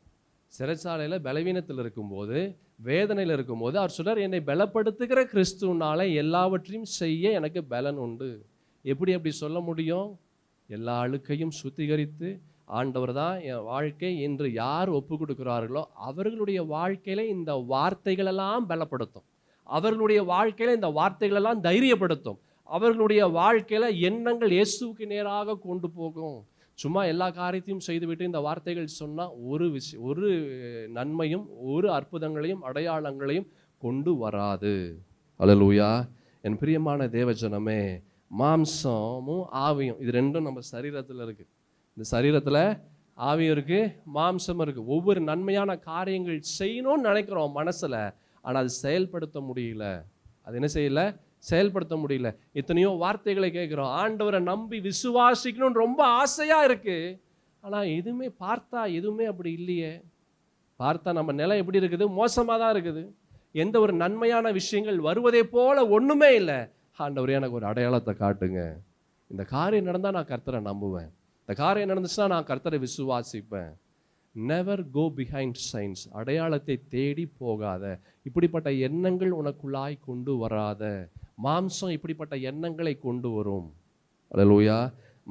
சிறைச்சாலையில் பலவீனத்தில் இருக்கும்போது, வேதனையில் இருக்கும்போது அவர் சொல்றார், என்னை பலப்படுத்துகிற கிறிஸ்துவினால எல்லாவற்றையும் செய்ய எனக்கு பலன் உண்டு. எப்படி அப்படி சொல்ல முடியும்? எல்லா அழுக்கையும் சுத்திகரித்து ஆண்டவர் தான் என் வாழ்க்கை என்று யார் ஒப்பு கொடுக்கிறார்களோ அவர்களுடைய வாழ்க்கையில இந்த வார்த்தைகளெல்லாம் பலப்படுத்தும். அவர்களுடைய வாழ்க்கையில இந்த வார்த்தைகளெல்லாம் தைரியப்படுத்தும். அவர்களுடைய வாழ்க்கையில எண்ணங்கள் இயேசுவுக்கு நேராக கொண்டு போகும். சும்மா எல்லா காரியத்தையும் செய்துவிட்டு இந்த வார்த்தைகள் சொன்னால் ஒரு நன்மையும் ஒரு அற்புதங்களையும் அடையாளங்களையும் கொண்டு வராது. அல்லேலூயா. என் பிரியமான தேவஜனமே, மாம்சமும் ஆவியும் இது ரெண்டும் நம்ம சரீரத்தில் இருக்குது. இந்த சரீரத்தில் ஆவியும் இருக்குது, மாம்சமும் இருக்குது. ஒவ்வொரு நன்மையான காரியங்கள் செய்யணும்னு நினைக்கிறோம் மனசில், ஆனால் அது செயல்படுத்த முடியல. அது என்ன செய்யல? செயல்படுத்த முடியல. எத்தனையோ வார்த்தைகளை கேட்குறோம், ஆண்டவரை நம்பி விசுவாசிக்கணும்னு ரொம்ப ஆசையாக இருக்குது. ஆனால் எதுவுமே அப்படி இல்லையே. பார்த்தா நம்ம நிலை எப்படி இருக்குது? மோசமாக தான் இருக்குது. எந்த ஒரு நன்மையான விஷயங்கள் வருவதே போல ஒன்றுமே இல்லை. ஆண்டவரே, எனக்கு ஒரு அடையாளத்தை காட்டுங்க. இந்த காரியம் நடந்தால் நான் கர்த்தரை நம்புவேன். இந்த காரியம் நடந்துச்சுன்னா நான் கர்த்தரை விசுவாசிப்பேன். Never go behind signs. அடையாளத்தை தேடி போகாத. இப்படிப்பட்ட எண்ணங்கள் உனக்குள்ளாய் கொண்டு வராத. மாம்சம் இப்படிப்பட்ட எண்ணங்களை கொண்டு வரும். அல்லேலூயா.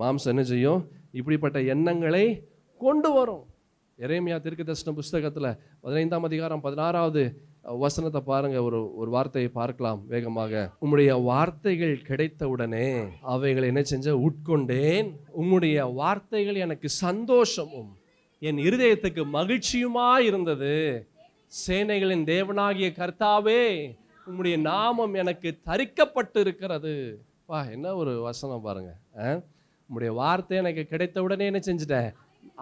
மாம்சம் என்ன செய்யும்? இப்படிப்பட்ட எண்ணங்களை கொண்டு வரும். எரேமியா தீர்க்கதரிசன புஸ்தகத்தில் 15ஆம் அதிகாரம் 16வது வசனத்தை பாருங்க. ஒரு வார்த்தையை பார்க்கலாம் வேகமாக. உம்முடைய வார்த்தைகள் கிடைத்தவுடனே அவைகளை என்ன செஞ்ச? உட்கொண்டேன். உம்முடைய வார்த்தைகள் எனக்கு சந்தோஷமும் என் இருதயத்துக்கு மகிழ்ச்சியுமா இருந்தது. சேனைகளின் தேவனாகிய கர்த்தாவே, உம்முடைய நாமம் எனக்கு தரிக்கப்பட்டு இருக்கிறது. வா, என்ன ஒரு வசனம் பாருங்க. உம்முடைய வார்த்தை எனக்கு கிடைத்தவுடனே என்ன செஞ்சிட்டேன்?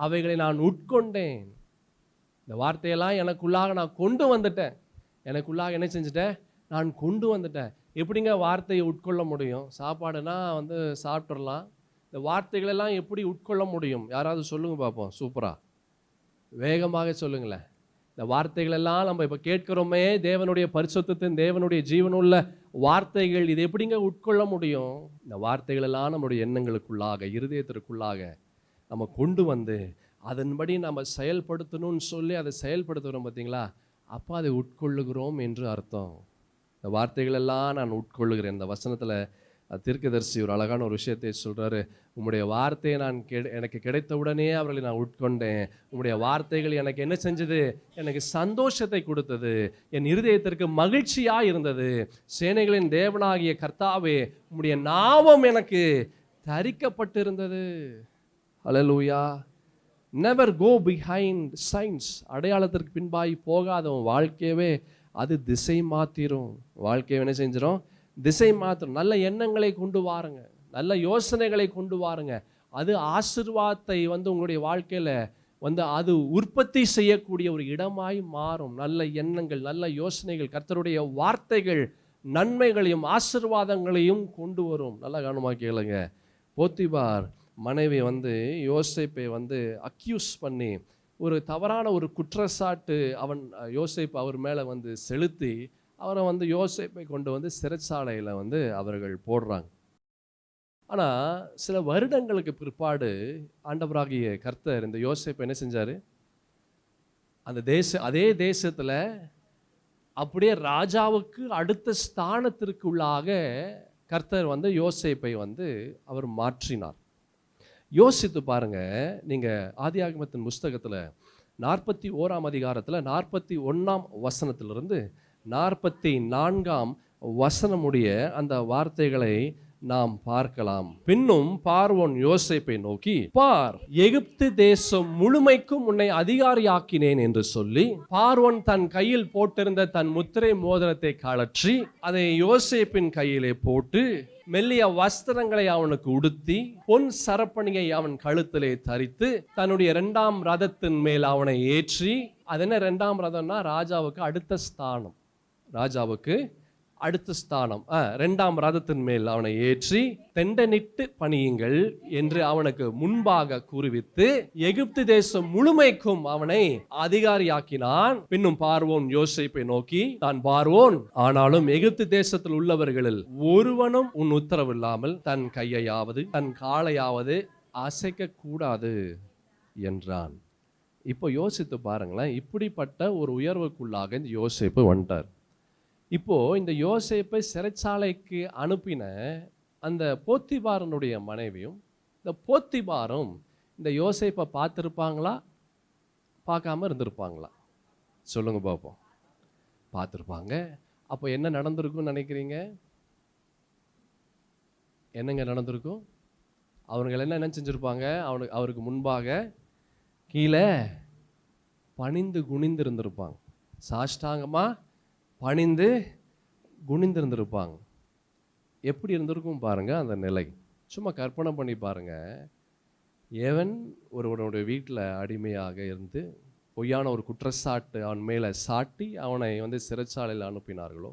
அவைகளை நான் உட்கொண்டேன். இந்த வார்த்தையெல்லாம் எனக்குள்ளாக நான் கொண்டு வந்துட்டேன். எனக்குள்ளாக என்ன செஞ்சுட்டேன்? நான் கொண்டு வந்துட்டேன். எப்படிங்க வார்த்தையை உட்கொள்ள முடியும்? சாப்பாடுனா சாப்பிட்றலாம். இந்த வார்த்தைகளெல்லாம் எப்படி உட்கொள்ள முடியும்? யாராவது சொல்லுங்க பார்ப்போம். சூப்பரா வேகமாக சொல்லுங்களேன். இந்த வார்த்தைகளெல்லாம் நம்ம இப்போ கேட்கிறோமே, தேவனுடைய பரிசுத்தத்தின், தேவனுடைய ஜீவனுள்ள வார்த்தைகள், இது எப்படிங்க உட்கொள்ள முடியும்? இந்த வார்த்தைகளெல்லாம் நம்முடைய எண்ணங்களுக்குள்ளாக, இருதயத்திற்குள்ளாக நம்ம கொண்டு வந்து அதன்படி நம்ம செயல்படுத்தணும்னு சொல்லி அதை செயல்படுத்துகிறோம் பார்த்தீங்களா, அப்போ அதை உட்கொள்ளுகிறோம் என்று அர்த்தம். இந்த வார்த்தைகளெல்லாம் நான் உட்கொள்ளுகிறேன். இந்த வசனத்தில் தீர்க்கதரிசி ஒரு அழகான ஒரு விஷயத்தை சொல்கிறாரு. உம்முடைய வார்த்தையை எனக்கு கிடைத்த உடனே அவர்களை நான் உட்கொண்டேன். உம்முடைய வார்த்தைகள் எனக்கு என்ன செஞ்சது? எனக்கு சந்தோஷத்தை கொடுத்தது, என் இருதயத்திற்கு மகிழ்ச்சியாக இருந்தது. சேனைகளின் தேவனாகிய கர்த்தாவே, உம்முடைய நாமம் எனக்கு தரிக்கப்பட்டிருந்தது. ஹல்லேலூயா. Never go behind signs. அடையாளத்திற்கு பின்பாய் போகாதவன் வாழ்க்கையவே அது திசை மாத்திரும். வாழ்க்கையை என்ன செஞ்சிடும்? திசை மாத்திரம். நல்ல எண்ணங்களை கொண்டு வாருங்க, நல்ல யோசனைகளை கொண்டு வாருங்க. அது ஆசீர்வாதத்தை உங்களுடைய வாழ்க்கையில் அது உற்பத்தி செய்யக்கூடிய ஒரு இடமாய் மாறும். நல்ல எண்ணங்கள், நல்ல யோசனைகள், கர்த்தருடைய வார்த்தைகள் நன்மைகளையும் ஆசீர்வாதங்களையும் கொண்டு வரும். நல்லா கவனமாக கேளுங்க. போத்திபார் மனைவி யோசேப்பை அக்யூஸ் பண்ணி ஒரு தவறான ஒரு குற்றச்சாட்டு யோசேப்பு அவர் மேலே செலுத்தி அவரை யோசேப்பை கொண்டு சிறைச்சாலையில் அவர்கள் போடுறாங்க. ஆனால் சில வருடங்களுக்கு பிற்பாடு ஆண்டவராகிய கர்த்தர் இந்த யோசேப்பை என்ன செஞ்சார்? அதே தேசத்தில் அப்படியே ராஜாவுக்கு அடுத்த ஸ்தானத்திற்குள்ளாக கர்த்தர் யோசேப்பை அவர் மாற்றினார். யோசித்து பாருங்க. நீங்கள் ஆதியாகமத்தின் புஸ்தகத்தில் 41ஆம் அதிகாரத்தில் 41ஆம் வசனத்திலிருந்து 44ஆம் வசனமுடைய அந்த வார்த்தைகளை நாம் பார்க்கலாம். பின்னும் பார்வோன் யோசேப்பை நோக்கி, பார், எகிப்து தேசம் முழுமைக்கும் உன்னை அதிகாரியாக்கினேன் என்று சொல்லி பார்வோன் தன் கையில் போட்டிருந்த தன் முத்திரை மோதிரத்தை கழற்றி அதை யோசேப்பின் கையிலே போட்டு மெல்லிய வஸ்திரங்களை அவனுக்கு உடுத்தி பொன் சரப்பணியை அவன் கழுத்திலே தரித்து தன்னுடைய 2ஆம் ரதத்தின் மேல் அவனை ஏற்றி, அது என்ன 2ஆம் ரதம்னா ராஜாவுக்கு அடுத்த ஸ்தானம், ராஜாவுக்கு அடுத்த ஸ்தானம். 2ஆம் ரதத்தின் மேல் அவனை ஏற்றி தெண்டனிட்டு பணியுங்கள் என்று அவனுக்கு முன்பாக கூறுவித்து எகிப்து தேசம் முழுமைக்கும் அவனை அதிகாரியாக்கினான். பின்னும் பார்வோன் யோசேப்பை நோக்கி, தான் பார்வோன், ஆனாலும் எகிப்து தேசத்தில் உள்ளவர்களில் ஒருவனும் உன் உத்தரவில்லாமல் தன் கையையாவது தன் காலையாவது அசைக்க கூடாது என்றான். இப்போ யோசித்து பாருங்களேன். இப்படிப்பட்ட ஒரு உயர்வுக்குள்ளாக இந்த யோசேப்பு வந்துட்டார். இப்போ இந்த யோசேப்பை சிறைச்சாலைக்கு அனுப்பின அந்த போத்திபாரனுடைய மனைவியும் இந்த போத்திபாரும் இந்த யோசேப்பை பார்த்துருப்பாங்களா, பார்க்காம இருந்திருப்பாங்களா? சொல்லுங்க பார்ப்போம். பார்த்துருப்பாங்க. அப்போ என்ன நடந்திருக்கும்னு நினைக்கிறீங்க? என்னங்க நடந்திருக்கும்? அவர்கள் என்ன செஞ்சுருப்பாங்க? அவருக்கு முன்பாக கீழே பணிந்து குனிந்து இருந்திருப்பாங்க. சாஷ்டாங்கமாக பணிந்து குனிந்திருந்திருப்பாங்க. எப்படி இருந்திருக்கும் பாருங்க அந்த நிலை. சும்மா கற்பனை பண்ணி பாருங்க. எவன் ஒருவனுடைய வீட்டில் அடிமையாக இருந்து பொய்யான ஒரு குற்றச்சாட்டு அவன் மேலே சாட்டி அவனை சிறைச்சாலையில் அனுப்பினார்களோ,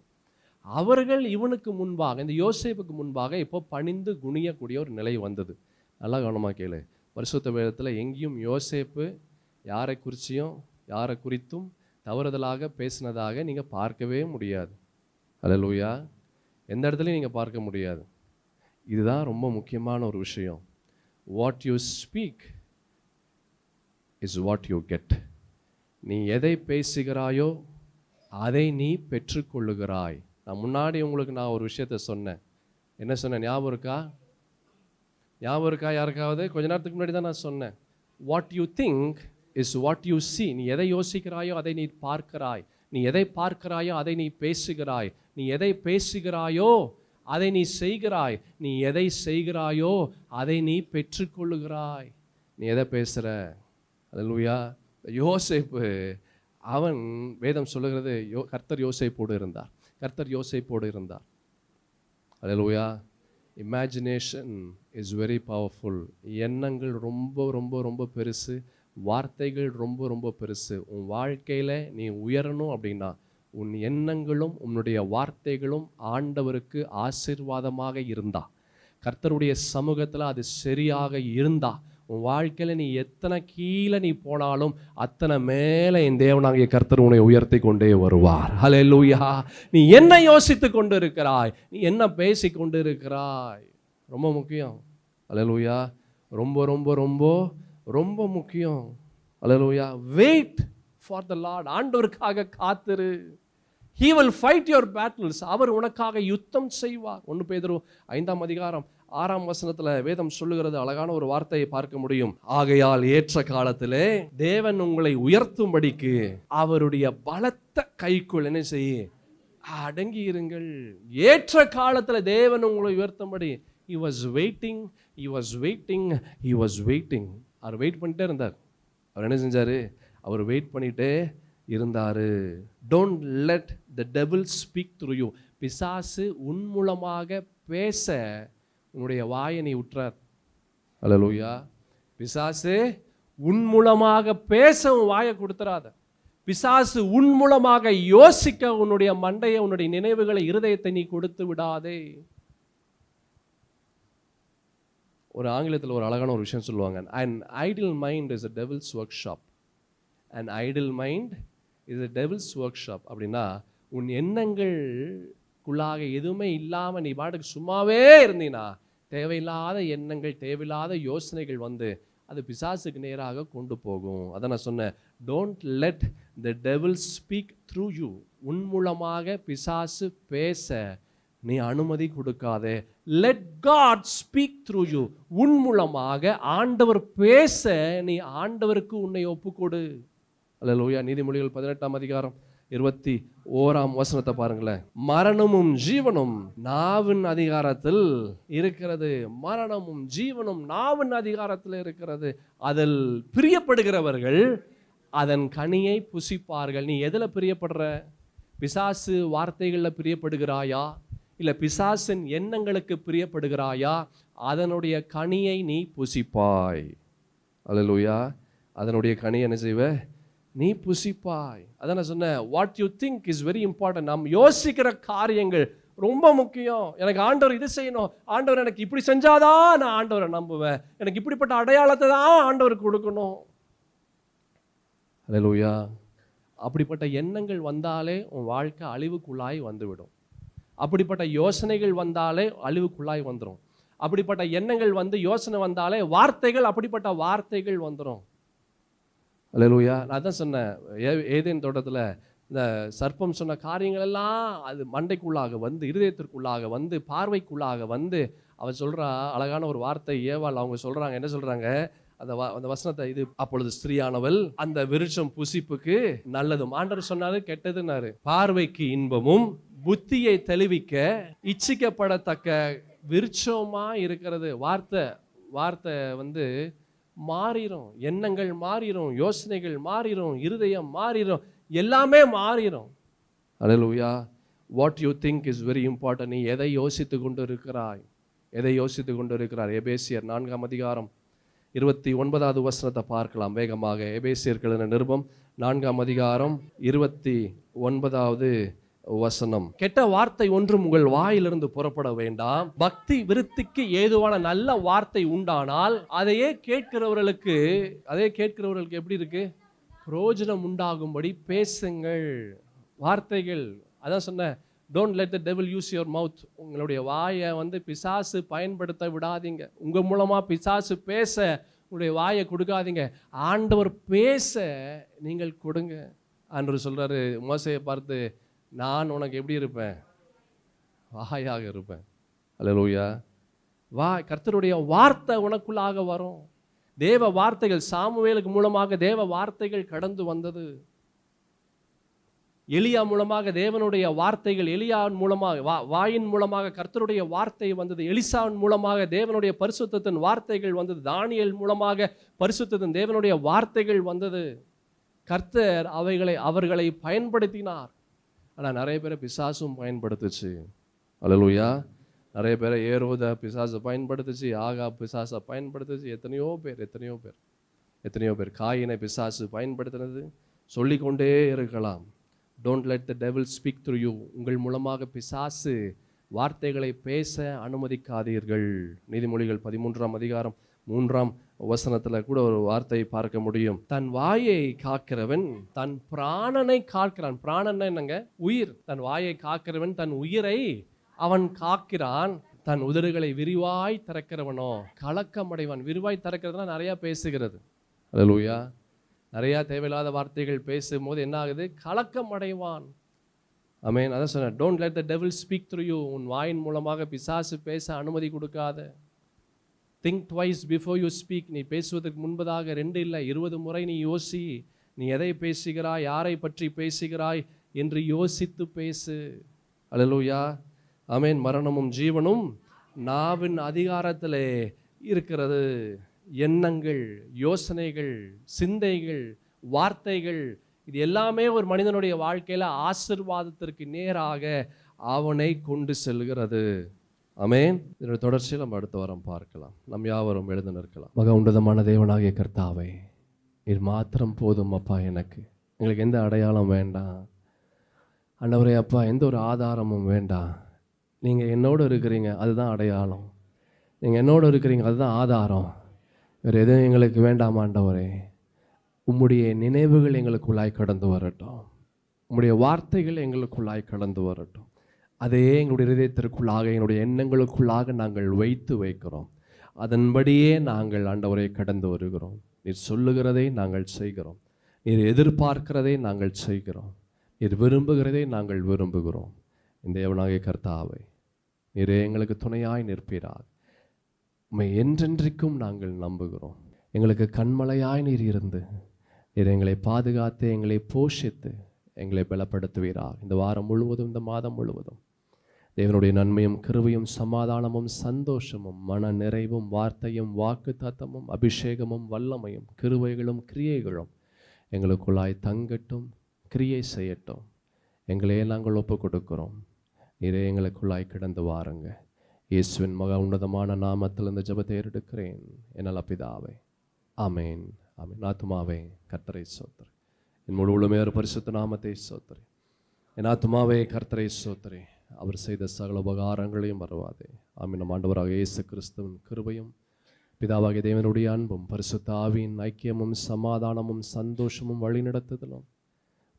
அவர்கள் இவனுக்கு முன்பாக, இந்த யோசேப்புக்கு முன்பாக இப்போ பணிந்து குனியக்கூடிய ஒரு நிலை வந்தது. நல்லா கவனமாக கேளு. பரிசுத்த வேதத்தில் எங்கேயும் யோசேப்பு யாரை குறித்தும் தவறுதலாக பேசினதாக நீங்கள் பார்க்கவே முடியாது. அல்லேலூயா. எந்த இடத்துலையும் நீங்கள் பார்க்க முடியாது. இதுதான் ரொம்ப முக்கியமான ஒரு விஷயம். What you speak is what you get. நீ எதை பேசுகிறாயோ அதை நீ பெற்றுக்கொள்ளுகிறாய். நான் முன்னாடி உங்களுக்கு ஒரு விஷயத்த சொன்னேன். என்ன சொன்னேன்? ஞாபகம் இருக்கா யாருக்காவது? கொஞ்ச நேரத்துக்கு முன்னாடி தான் நான் சொன்னேன். What you think is what you see. நீ எதை யோசிக்கிறாயோ அதை நீ பார்க்கிறாய். நீ எதை பார்க்கிறாயோ அதை நீ பேசுகிறாய். நீ எதை பேசுகிறாயோ அதை நீ செய்கிறாய். நீ எதை செய்கிறாயோ அதை நீ பெற்றுக்கொள்ளுகிறாய். நீ எதை பேசுகிற? அல்லேலூயா. யோசேப்பு அவன் வேதம் சொல்லுகிறது, கர்த்தர் யோசேப்போடு இருந்தார். அல்லேலூயா. Imagination is very powerful. எண்ணங்கள் ரொம்ப ரொம்ப ரொம்ப பெருசு. வார்த்தைகள் ரொம்ப ரொம்ப பெருசு. உன் வாழ்க்கையில் நீ உயரணும் அப்படின்னா உன் எண்ணங்களும் உன்னுடைய வார்த்தைகளும் ஆண்டவருக்கு ஆசீர்வாதமாக இருந்தா, கர்த்தருடைய சமூகத்தில் அது சரியாக இருந்தா, உன் வாழ்க்கையில் நீ எத்தனை கீழே நீ போனாலும் அத்தனை மேலே என் தேவனாகிய கர்த்தர் உன்னை உயர்த்தி கொண்டே வருவார். ஹல்லேலூயா. நீ என்ன யோசித்து கொண்டு இருக்கிறாய்? நீ என்ன பேசி கொண்டு இருக்கிறாய்? ரொம்ப முக்கியம். ஹல்லேலூயா. ரொம்ப ரொம்ப ரொம்ப ரொம்ப முக்கியம். அல்லேலூயா. Wait for the Lord. ஆண்டவருக்காக காத்திரு. He will fight your battles. அவர் உனக்காக யுத்தம் செய்வார். 1 பேதுரு 5ஆம் அதிகாரம் 6ஆம் வசனத்துல வேதம் சொல்லுகிறது, அழகான ஒரு வார்த்தையை பார்க்க முடியும். ஆகையால் ஏற்ற காலத்திலே தேவன் உங்களை உயர்த்தும்படிக்கு அவருடைய பலத்த கைக்குள் என்ன செய்ய அடங்கி இருங்கள். ஏற்ற காலத்துல தேவன் உங்களை உயர்த்தும்படி he was waiting. அவர் வெயிட் பண்ணிட்டே இருந்தார். அவர் என்ன செஞ்சாரு? அவர் வெயிட் பண்ணிட்டே இருந்தாரு. Don't let the devil speak through you. பிசாசு உன் மூலமாக பேச உன்னுடைய வாயை நீ விட்டுறார். அல்லேலூயா. பிசாசு உன் மூலமாக பேச உன் வாயை கொடுத்துறாத. பிசாசு உன் மூலமாக யோசிக்க உன்னுடைய மண்டையை, உன்னுடைய நினைவுகளை, இருதயத்தை நீ கொடுத்து விடாதே. ஒரு ஆங்கிலத்தில் ஒரு அழகான ஒரு விஷயம் சொல்லுவாங்க, an idle mind is a devil's workshop. an idle mind is a devil's workshop. அப்படின்னா உன் எண்ணங்களுக்குள்ளாக எதுவுமே இல்லாமல் நீ பாட்டுக்கு சும்மாவே இருந்தீனா தேவையில்லாத எண்ணங்கள், தேவையில்லாத யோசனைகள் வந்து அது பிசாசுக்கு நேராக கொண்டு போகும். அதை நான் சொன்னேன், don't let the devil speak through you. உன் மூலமாக பிசாசு பேச நீ அனுமதி கொடுக்காதே. Let God speak through you. உன் மூலமாக ஆண்டவர் பேச நீ ஆண்டவருக்கு உன்னை ஒப்புக்கொடு. அல்லேலூயா. நீதிமொழிகள் 18ஆம் அதிகாரம் 21ஆம் வசனத்தை பாருங்களேன். மரணமும் ஜீவனும் நாவின் அதிகாரத்தில் இருக்கிறது. மரணமும் ஜீவனும் நாவின் அதிகாரத்தில் இருக்கிறது. அதில் பிரியப்படுகிறவர்கள் அதன் கனியை புசிப்பார்கள். நீ எதில் பிரியப்படுற? பிசாசு வார்த்தைகளில் பிரியப்படுகிறாயா, இல்லை பிசாசின் எண்ணங்களுக்கு பிரியப்படுகிறாயா? அதனுடைய கனியை நீ புசிப்பாய். அல்லேலூயா. அதனுடைய கனியை என்ன செய்வ? நீ புசிப்பாய். அதான் நான் சொன்னேன், what you think is very important. நாம் யோசிக்கிற காரியங்கள் ரொம்ப முக்கியம். எனக்கு ஆண்டவர் இது செய்யணும், ஆண்டவர் எனக்கு இப்படி செஞ்சாதான் நான் ஆண்டவரை நம்புவேன், எனக்கு இப்படிப்பட்ட அடையாளத்தை தான் ஆண்டவருக்கு கொடுக்கணும். அல்லேலூயா. அப்படிப்பட்ட எண்ணங்கள் வந்தாலே உன் வாழ்க்கை அழிவுக்குள்ளாய் வந்துவிடும். அப்படிப்பட்ட யோசனைகள் வந்தாலே அழிவுக்குள்ளாய் வந்துடும். அப்படிப்பட்ட எண்ணங்கள் வந்து யோசனை வந்தாலே வார்த்தைகள், அப்படிப்பட்ட வார்த்தைகள் வந்துடும். அல்லேலூயா. நான் தான் சொன்னேன், ஏதேன் தோட்டத்தில் இந்த சர்ப்பம் சொன்ன காரியங்கள் எல்லாம் அது மண்டைக்குள்ளாக வந்து, இருதயத்திற்குள்ளாக வந்து, பார்வைக்குள்ளாக வந்து, அவன் சொல்கிறா அழகான ஒரு வார்த்தை. ஏவாள் அவங்க சொல்கிறாங்க, என்ன சொல்கிறாங்க? அந்த வசனத்தை, இது அப்பொழுது ஸ்திரீயானவள் அந்த விருட்சம் புசிப்புக்கு நல்லதும், ஆண்டவர் சொன்னாரு கெட்டதுன்னாரு, பார்வைக்கு இன்பமும் புத்தியை தெளிவிக்க இச்சிக்கப்படத்தக்க விருட்சமா இருக்கிறது. வார்த்தை வந்து மாறிடும், எண்ணங்கள் மாறிடும், யோசனைகள் மாறிடும், இருதயம் மாறிடும், எல்லாமே மாறிடும். அல்லேலூயா. What you think is very important. நீ எதை யோசித்து கொண்டு இருக்கிறாய்? எதை யோசித்து கொண்டு இருக்கிறார்? எபேசியர் 4ஆம் அதிகாரம் 29வது வசனத்தை பார்க்கலாம் வேகமாக. எபேசியர்கள் நிருபம் 4ஆம் அதிகாரம் 29வது வசனம். கெட்ட வார்த்தை ஒன்றும் உங்கள் வாயிலிருந்து புறப்பட வேண்டாம், பக்தி விருத்திக்கு ஏதுவான நல்ல வார்த்தை உண்டானால் அதையே கேட்கிறவர்களுக்கு எப்படி இருக்கு? பிரயோஜனம் உண்டாகும்படி பேசுங்கள். வார்த்தைகள், அதான் சொன்ன, don't let the devil use your mouth. உங்களுடைய வாயை வந்து பிசாசு பயன்படுத்த விடாதீங்க. உங்க மூலமா பிசாசு பேச உங்களுடைய வாயை கொடுக்காதீங்க. ஆண்டவர் பேச நீங்கள் கொடுங்க. ஆண்டவர் சொல்றாரு மோசேயை பார்த்து, நான் உனக்கு எப்படி இருப்பேன்? வாயாக இருப்பேன். அல்லேலூயா. கர்த்தருடைய வார்த்தை உனக்குள்ளாக வரும். தேவ வார்த்தைகள், சாமுவேலுக்கு மூலமாக தேவ வார்த்தைகள் கடந்து வந்தது. எலியா மூலமாக தேவனுடைய வார்த்தைகள், எலியாவின் மூலமாக வாயின் மூலமாக கர்த்தருடைய வார்த்தை வந்தது. எலிசாவின் மூலமாக தேவனுடைய பரிசுத்தத்தின் வார்த்தைகள் வந்தது. தானியேல் மூலமாக பரிசுத்தத்தின் தேவனுடைய வார்த்தைகள் வந்தது. கர்த்தர் அவர்களை பயன்படுத்தினார். ஆனால் நிறைய பேரை பிசாசும் பயன்படுத்துச்சு. அல்லேலூயா. நிறைய பேரை ஏரோத பிசாசை பயன்படுத்துச்சு, ஆகா பிசாசை பயன்படுத்துச்சு. எத்தனையோ பேர் காயினை பிசாசு பயன்படுத்தினது சொல்லிக்கொண்டே இருக்கலாம். Don't let the devil speak through you. உங்கள் மூலமாக பிசாசு வார்த்தைகளை பேச அனுமதிக்காதீர்கள். நீதிமொழிகள் 13ஆம் அதிகாரம் 3ஆம் வசனத்தில் கூட ஒரு வார்த்தையை பார்க்க முடியும். தன் வாயை காக்கிறவன் தன் பிராணனை காக்கிறான். பிராணன் என்னங்க? உயிர். தன் வாயை காக்கிறவன் தன் உயிரை அவன் காக்கிறான். தன் உதடுகளை விரிவாய் திறக்கிறவனோ கலக்கமடைவான். விரிவாய் திறக்கிறதுனா நிறைய பேசுகிறது. அல்லேலூயா. நிறையா தேவையில்லாத வார்த்தைகள் பேசும்போது என்ன ஆகுது? கலக்கம் அடைவான். ஆமென். அதான் சொன்னேன், don't let the devil speak through you. உன் வாயின் மூலமாக பிசாசு பேச அனுமதி கொடுக்காத. Think twice before you speak. நீ பேசுவதற்கு முன்பதாக 2 இல்லை 20 முறை நீ யோசி. நீ எதை பேசுகிறாய், யாரை பற்றி பேசுகிறாய் என்று யோசித்து பேசு. அல்லேலூயா. ஆமென். மரணமும் ஜீவனும் நாவின் அதிகாரத்திலே இருக்கிறது. எண்ணங்கள், யோசனைகள், சிந்தைகள், வார்த்தைகள், இது எல்லாமே ஒரு மனிதனுடைய வாழ்க்கையில் ஆசீர்வாதத்திற்கு நேராக அவனை கொண்டு செல்கிறது. ஆமென். இதனுடைய தொடர்ச்சியை நம்ம அடுத்த வாரம் பார்க்கலாம். நம் யாவரும் எழுந்து நிற்கலாம். மகா உன்னதமான தேவனாகிய கர்த்தாவே, இது மாத்திரம் போதும் அப்பா. எங்களுக்கு எந்த அடையாளம் வேண்டாம் ஆண்டவரே. அப்பா, எந்த ஒரு ஆதாரமும் வேண்டாம். நீங்கள் என்னோடு இருக்கிறீங்க, அதுதான் அடையாளம். நீங்கள் என்னோடு இருக்கிறீங்க, அதுதான் ஆதாரம். வேறு எதுவும் எங்களுக்கு வேண்டாம் ஆண்டவரே. உம்முடைய நினைவுகள் எங்களுக்குள்ளாய் கடந்து வரட்டும். உம்முடைய வார்த்தைகள் எங்களுக்குள்ளாய் கடந்து வரட்டும். அதே எங்களுடைய இதயத்திற்குள்ளாக, எங்களுடைய எண்ணங்களுக்குள்ளாக நாங்கள் வைக்கிறோம். அதன்படியே நாங்கள் ஆண்டவரை கடந்து வருகிறோம். நீர் சொல்லுகிறதை நாங்கள் செய்கிறோம். நீர் எதிர்பார்க்கிறதை நாங்கள் செய்கிறோம். நீர் விரும்புகிறதை நாங்கள் விரும்புகிறோம். இந்த தேவனாகிய கர்த்தாவை, நீரே எங்களுக்கு துணையாய் நிற்பீராக. உம்மை என்றென்றைக்கும் நாங்கள் நம்புகிறோம். எங்களுக்கு கண்மலையாய் நீர் இருந்து நீர் எங்களை பாதுகாத்து, எங்களை போஷித்து, எங்களை பலப்படுத்துவீராக. இந்த வாரம் முழுவதும், இந்த மாதம் முழுவதும் தேவனுடைய நன்மையும் கிருபையும் சமாதானமும் சந்தோஷமும் மன நிறைவும் வார்த்தையும் வாக்கு தத்தமும் அபிஷேகமும் வல்லமையும் கிருபைகளும் கிரியைகளும் எங்களுக்குள்ளாய் தங்கட்டும், கிரியை செய்யட்டும். எங்களையே நாங்கள் ஒப்பு கொடுக்கிறோம். நீரே எங்களுக்குள்ளாய் கிடந்து வாருங்க. இயேசுவின் மகா உன்னதமான நாமத்தில் இந்த ஜெபத்தை எடுக்கிறேன் என் நல்ல பிதாவே. ஆமேன். ஆமேன். ஆத்துமாவே கர்த்தரை ஸ்தோத்திரி. என் முழு உள்ளமையார் பரிசுத்த நாமத்தை ஸ்தோத்திரி. என் ஆத்துமாவே கர்த்தரை ஸ்தோத்திரி. அவர் செய்த சகல உபகாரங்களையும் மறவாதே. ஆமீன். நம் ஆண்டவராக இயேசு கிறிஸ்துவின் கிருபையும் பிதாவாகிய தேவனுடைய அன்பும் பரிசுத்த ஆவியின் ஐக்கியமும் சமாதானமும் சந்தோஷமும் வழிநடத்துதலும்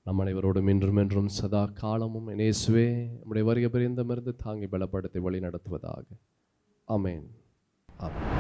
நம் அனைவரோடும் இன்றும் என்றும் சதா காலமும் இயேசுவே நம்முடைய வருகை பரியந்தமிருந்து தாங்கி பலப்படுத்தி வழி நடத்துவதாக. ஆமேன். ஆமேன்.